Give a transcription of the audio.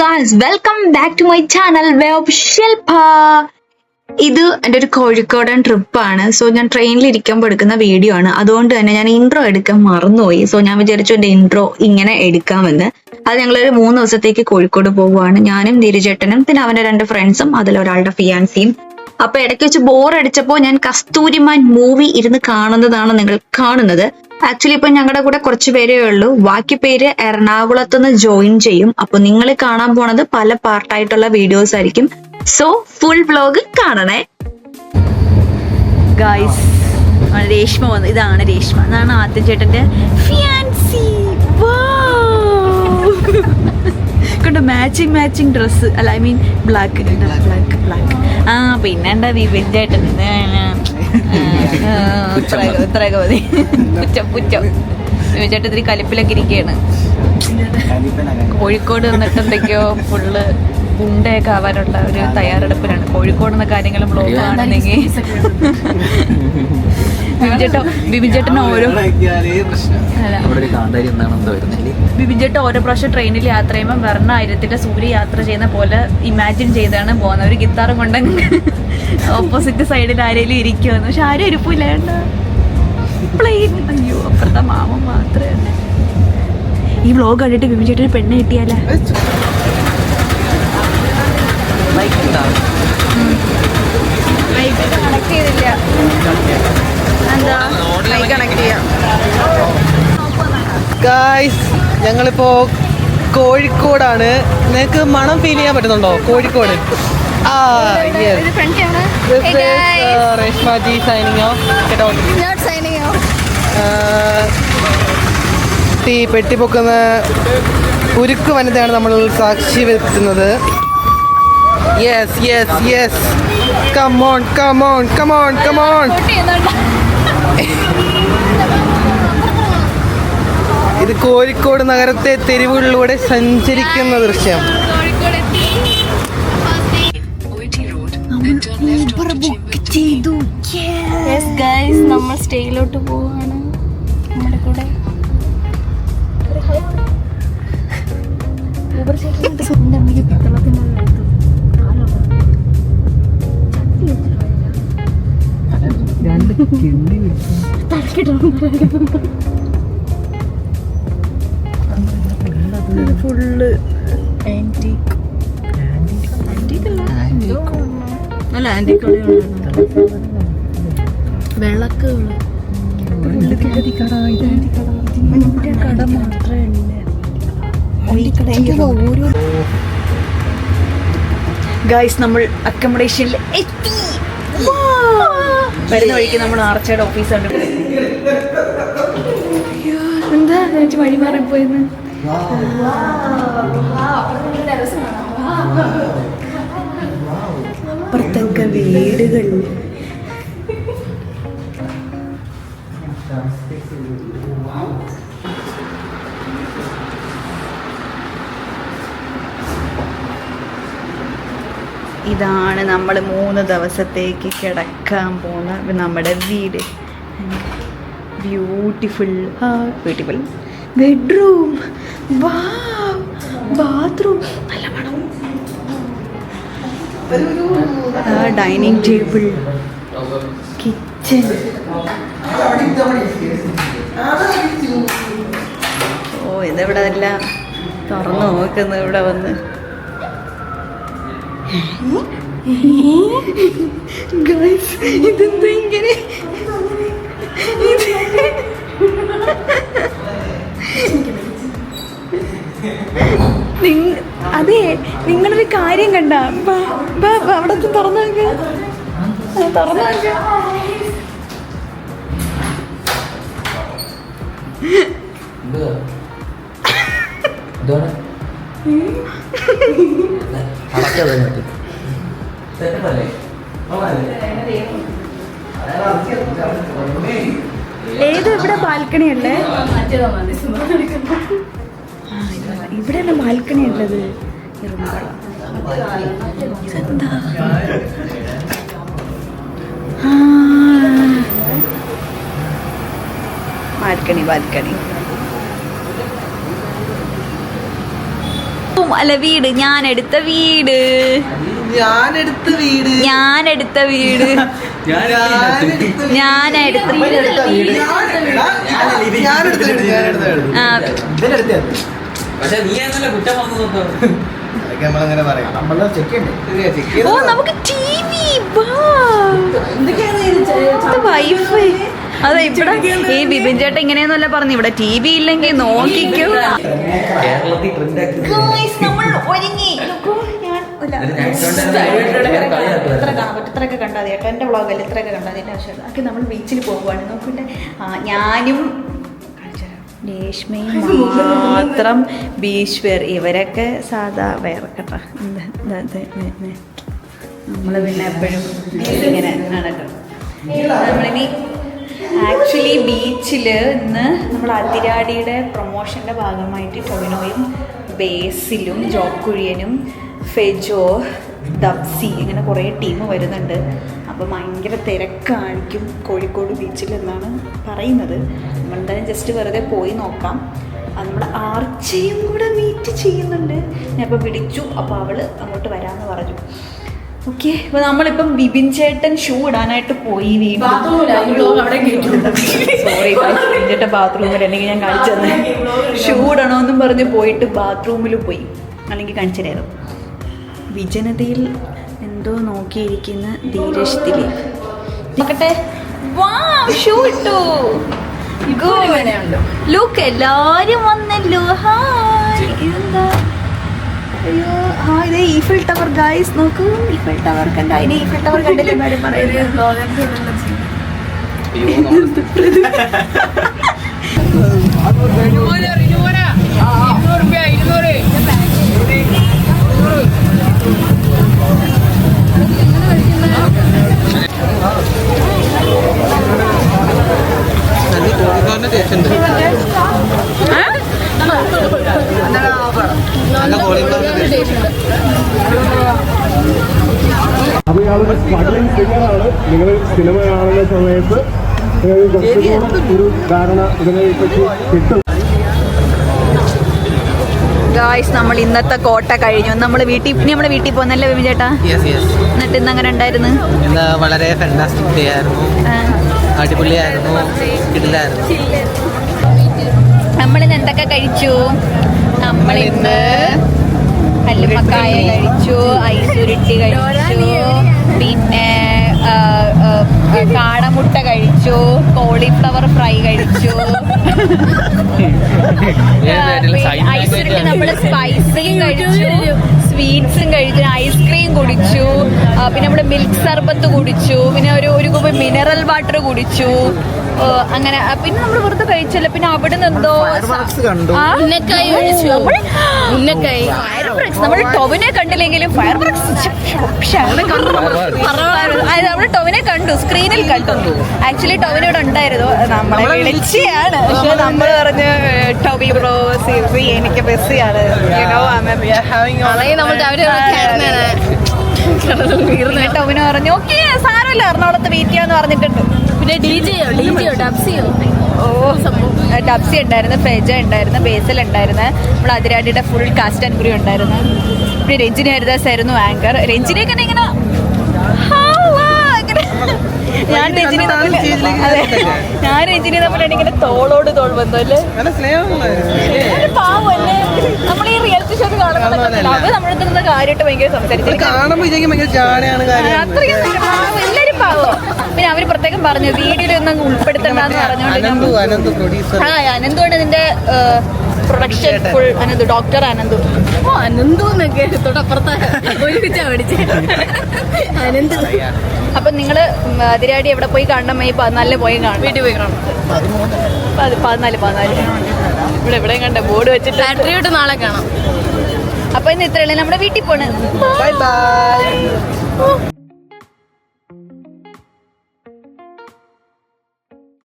guys, welcome back to my channel Way of Shilpa. ഇത് എൻ്റെ ഒരു കോഴിക്കോടൻ ട്രിപ്പാണ്. സോ ഞാൻ ട്രെയിനിൽ ഇരിക്കുമ്പോൾ എടുക്കുന്ന വീഡിയോ ആണ്. അതുകൊണ്ട് തന്നെ ഞാൻ ഇൻട്രോ എടുക്കാൻ മറന്നുപോയി. സോ ഞാൻ വിചാരിച്ചു എൻ്റെ ഇൻട്രോ ഇങ്ങനെ എടുക്കാമെന്ന്. അത് ഞങ്ങളൊരു 3 ദിവസത്തേക്ക് കോഴിക്കോട് പോവുകയാണ്. ഞാനും ധീരജേട്ടനും പിന്നെ അവന്റെ 2 ഫ്രണ്ട്സും അതിലൊരാളുടെ ഫിയാൻസിയും. അപ്പൊ ഇടയ്ക്ക് വെച്ച് ബോർ അടിച്ചപ്പോൾ ഞാൻ കസ്തൂരിമാൻ മൂവി ഇരുന്ന് കാണുന്നതാണ് നിങ്ങൾ കാണുന്നത്. ആക്ച്വലി ഇപ്പൊ ഞങ്ങളുടെ കൂടെ കുറച്ച് പേരേ ഉള്ളൂ. ബാക്കി പേര് എറണാകുളത്തുനിന്ന് ജോയിൻ ചെയ്യും. അപ്പൊ നിങ്ങൾ കാണാൻ പോണത് പല പാർട്ടായിട്ടുള്ള വീഡിയോസ് ആയിരിക്കും. സോ ഫുൾ വ്ലോഗ് കാണണേ ഗായ്സ്. രേഷ്മ വന്നു. ഇതാണ് രേഷ്മ. ഇതാണ് ആദ്യ ചേട്ടന്റെ ഫിയാൻസി. കണ്ടോ, മാച്ചിങ് ഡ്രസ്. അല്ല, ഐ മീൻ ബ്ലാക്ക്. ആ പിന്നെ എന്താ വിപിൻ ചേട്ടൻ. ഇത്രയൊക്കെ മതി. പുറ്റം വിപിൻ ചേട്ടൻ ഇത്തിരി കലിപ്പിലൊക്കെ ഇരിക്കുകയാണ്. കോഴിക്കോട് വന്നിട്ട് എന്തൊക്കെയോ ഫുള്ള് ഉണ്ടയൊക്കെ ആവാനുള്ള ഒരു തയ്യാറെടുപ്പിലാണ്. കോഴിക്കോട് എന്ന കാര്യങ്ങളും ബ്ലോഗ് ആണെന്നെങ്കിൽ ബിബിൻ ചേട്ടൻ ഓരോ പ്രാവശ്യം ട്രെയിനിൽ യാത്ര ചെയ്യുമ്പോൾ വെറും 1000 സൂര്യ യാത്ര ചെയ്യുന്ന പോലെ ഇമാജിൻ ചെയ്താണ് പോകുന്നത്. ഒരു ഗിത്താറും കൊണ്ട് ഓപ്പോസിറ്റ് സൈഡിൽ ആരെങ്കിലും ഇരിക്കുമെന്ന്. പക്ഷെ ആരും ഇരിപ്പില്ല. പ്ലെയിൻ. അയ്യോ, അപ്പുറത്തെ മാമൻ മാത്രമേ. ഈ വ്ലോഗ് കണ്ടിട്ട് ബിബിൻ ചേട്ടന് പെണ്ണ് കിട്ടിയാലേ. കണക്ട് ചെയ്തില്ല. എന്താ കണക്ട് ചെയ്യാം. ഗായ്സ്, ഞങ്ങളിപ്പോ കോഴിക്കോടാണ്. നിങ്ങൾക്ക് മണം ഫീൽ ചെയ്യാൻ പറ്റുന്നുണ്ടോ? Kozhikode. Reshma G signing off. പെട്ടിപ്പൊക്കുന്ന ഉരുക്ക് വനിതയാണ് നമ്മൾ സാക്ഷി വെക്കുന്നത്. യെസ്. Come on. ഇത് കോഴിക്കോട് നഗരത്തെ തെരുവുകളിലൂടെ സഞ്ചരിക്കുന്ന ദൃശ്യം. നമ്മൾ സ്റ്റേയിലോട്ട് പോവാണ്. നമ്മുടെ കൂടെ ഫുള്ള് വിളക്കുകള്. കട മാത്രമേ ഉള്ളൂ. ഗൈസ്, നമ്മൾ അക്കോമഡേഷനിൽ എത്തി. വരുന്ന വഴിക്ക് നമ്മൾ ആർച്ചയുടെ ഓഫീസ് ഉണ്ട്. എന്താ വഴി മാറിപ്പോയെന്ന്. അപ്പുറത്തൊക്കെ വീടുകൾ. ഇതാണ് നമ്മൾ 3 ദിവസത്തേക്ക് കിടക്കാൻ പോകുന്ന നമ്മുടെ വീട്. ബ്യൂട്ടിഫുൾ ബെഡ്റൂം, ബാത്റൂം, നല്ല മണം. Dining table, kitchen. ഓ, ഇതെവിടെ എല്ലാം തുറന്നു നോക്കുന്നു ഇവിടെ വന്ന്. ഗൈസ്, ഇതെന്താ ഇങ്ങനെ? അതെ, നിങ്ങളൊരു കാര്യം കണ്ട. അവിടെ തുറന്നു നോക്ക്. ഏത് ഇവിടെ ബാൽക്കണി അല്ലേ? ഇവിടെയല്ല ബാൽക്കണി ഉള്ളത്. ഇതെന്താ? ബാൽക്കണി. അല്ല വീട്, ഞാൻ എടുത്ത വീട്. ഓ നമുക്ക് TV, വൈഫൈ. അതെ ഇവിടെ ഈ ബിബിൻ ചേട്ടൻ ഇങ്ങനെയൊന്നുമല്ല പറഞ്ഞു, ഇവിടെ TV ഇല്ലെങ്കിൽ നോക്കിക്കോ. നമ്മൾ ഒരുങ്ങി ഇത്രയൊക്കെ കണ്ടാൽ മതി കേട്ടോ, എൻ്റെ വ്ളോഗല്ലേ ഇത്രയൊക്കെ കണ്ടാൽ മതി, എൻ്റെ ആവശ്യമില്ല. ഒക്കെ നമ്മൾ ബീച്ചിൽ പോകുവാണ്. നോക്കട്ടെ, ഞാനും രേഷ്മയും മാത്രം ബീച്ച് വെയർ, ഇവരൊക്കെ സാധാ വേറെ കേട്ടോ. നമ്മൾ പിന്നെ എപ്പോഴും ഇങ്ങനെ ആണല്ലോ. നമ്മളിനി ആക്ച്വലി ബീച്ചിൽ ഇന്ന് നമ്മൾ അതിരാടിയുടെ പ്രൊമോഷൻ്റെ ഭാഗമായിട്ട് ടൊവിനോയും ബേസിലും ജോക്കുഴിയനും ഫെജോ ദബ്സി ഇങ്ങനെ കുറേ ടീം വരുന്നുണ്ട്. അപ്പോൾ ഭയങ്കര തിരക്കായിരിക്കും കോഴിക്കോട് ബീച്ചിൽ എന്നാണ് പറയുന്നത്. നമ്മളെന്തായാലും ജസ്റ്റ് വെറുതെ പോയി നോക്കാം. അത് നമ്മുടെ ആർച്ചയും കൂടെ മീറ്റ് ചെയ്യുന്നുണ്ട്. ഞാൻ ഇപ്പോൾ വിളിച്ചു, അപ്പോൾ അവൾ അങ്ങോട്ട് വരാമെന്ന് പറഞ്ഞു. ഓക്കെ, അപ്പോൾ നമ്മളിപ്പം ബിബിൻ ചേട്ടൻ ഷൂ ഇടാനായിട്ട് പോയി. സോറി, ബിബിൻ ചേട്ടൻ ബാത്റൂമിൽ അല്ലെങ്കിൽ ഞാൻ കാണിച്ചു തന്നെ. ഷൂ ഇടണമെന്നും പറഞ്ഞ് പോയിട്ട് ബാത്റൂമിൽ പോയി, അല്ലെങ്കിൽ കാണിച്ചു തരാം. വിജനതയിൽ എന്തോ നോക്കിയിരിക്കുന്ന ധീരജ് ദിലീപ്. നോക്കട്ടെ, ഷൂ ഇട്ടു. ലുക്ക്, എല്ലാരും വന്നല്ലോ. ഹായ്, ഇതെന്താ? അയ്യോ, ആ ഇത് ഈഫിൽ ടവർ ഗൈസ്, നോക്കൂ ഈഫിൽ ടവർ കണ്ട. അതിന് ഈഫിൽ ടവർ കണ്ടില്ലേ മാഡം പറയുന്നത്? അപ്പൊ ഇയാളൊരു സ്ട്രഗ്ലിംഗ് ഫിഗറാണ്. നിങ്ങൾ സിനിമ കാണുന്ന സമയത്ത് ഒരു ധാരണ ഇതിനെ പറ്റി കിട്ടും. ഗായ്സ്, നമ്മൾ ഇന്നത്തെ കോട്ട കഴിഞ്ഞു. നമ്മൾ വീട്ടിൽ പോകുന്നല്ലേ വിമി ചേട്ടാ? എന്നിട്ട് ഇന്ന് അങ്ങനെ ഉണ്ടായിരുന്നു? ഇന്ന് വളരെ ഫാന്റാസ്റ്റിക് ഡേ ആയിരുന്നു, അടിപൊളിയായിരുന്നു, കിടിലായിരുന്നു. നമ്മളിന്ന് എന്തൊക്കെ കഴിച്ചു? നമ്മളിന്ന് കല്ലുമ്മക്കായ കഴിച്ചു, ഐസുരുട്ടി കഴിച്ചു, പിന്നെ കാടമുട്ട കഴിച്ചു, കോളിഫ്ലവർ ഫ്രൈ കഴിച്ചു. ഐസുരുട്ടി നമ്മൾ സ്പൈസിയും കഴിച്ചു, സ്വീറ്റ്സും കഴിച്ചു, ഐസ്ക്രീം കുടിച്ചു, പിന്നെ നമ്മൾ മിൽക്ക് സർബത്ത് കുടിച്ചു, പിന്നെ ഒരു കുപ്പി മിനറൽ വാട്ടർ കുടിച്ചു. അങ്ങനെ പിന്നെ നമ്മൾ വെറുതെ കഴിച്ചല്ലോ. പിന്നെ അവിടെ നിന്ന് എന്തോ നമ്മൾ ടൊവിനെ കണ്ടില്ലെങ്കിലും ഫയർ ബ്രക്സ് നമ്മൾ ടൊവിനെ കണ്ടു, സ്ക്രീനിൽ കണ്ടു. ആക്ച്വലി ടൊവിനെ ഇവിടെ ഉണ്ടായിരുന്നു, നമ്മളെ വിളിച്ചാണ്. പക്ഷെ നമ്മൾ പറഞ്ഞ് ടൊവി ബ്രോ സീസി എനിക്ക് ബസ്സിയാണ്. ടൊവിനെ പറഞ്ഞു ഓക്കെ സാരമില്ല എറണാകുളത്ത് വെയിറ്റ് ചെയ്യാന്ന് പറഞ്ഞിട്ടുണ്ട്. പിന്നെ ഡബ്സി ഉണ്ടായിരുന്നു, ഫെജ ഉണ്ടായിരുന്നു, ബേസൽ ഉണ്ടായിരുന്നു, നമ്മുടെ അതിരാടിയുടെ ഫുൾ കാസ്റ്റ് ആൻഡ് ക്രൂ ഉണ്ടായിരുന്നു. പിന്നെ രഞ്ജിനി ഹരിദാസ് ആയിരുന്നു ആങ്കർ. രഞ്ജിനിയൊക്കെ ഇങ്ങനെ ഞാൻ രഞ്ജിനി തമ്മിലാണ് ഇങ്ങനെ തോളോട് തോൾ ബന്ധമല്ലേ, പാവല്ലേ. നമ്മൾ ഈ റിയാലിറ്റി ഷോ കാണുന്നത് അത് നമ്മുടെ നിന്ന് കാര്യമായിട്ട് ഭയങ്കര സംസാരിച്ചു. എല്ലാരും പാവോ. പിന്നെ അവര് പ്രത്യേകം പറഞ്ഞു വീഡിയോയിൽ ഒന്നും ഉൾപ്പെടുത്തണ്ടെന്ന് പറഞ്ഞോണ്ട്. അനന്തുവാണ് ഇതിന്റെ production full. Ananthu, doctor Ananthu. അനന്തുന്നൊക്കെ തൊട്ടപ്പുറത്ത് ഒരുമിച്ചാ പഠിച്ചേ അനന്തു. അപ്പൊ നിങ്ങള് അതിരാടി എവിടെ പോയി കാണണം? ഈ 14 പോയി കാണും, വീട്ടിൽ പോയി കാണണം. 14 ഇവിടെ എവിടെയും കണ്ട ബോർഡ് വെച്ചിട്ട് ബാറ്ററിയോട്ട് നാളെ കാണാം. അപ്പൊ ഇന്ന് ഇത്രയല്ലേ, നമ്മുടെ വീട്ടിൽ പോണ്. Bye bye.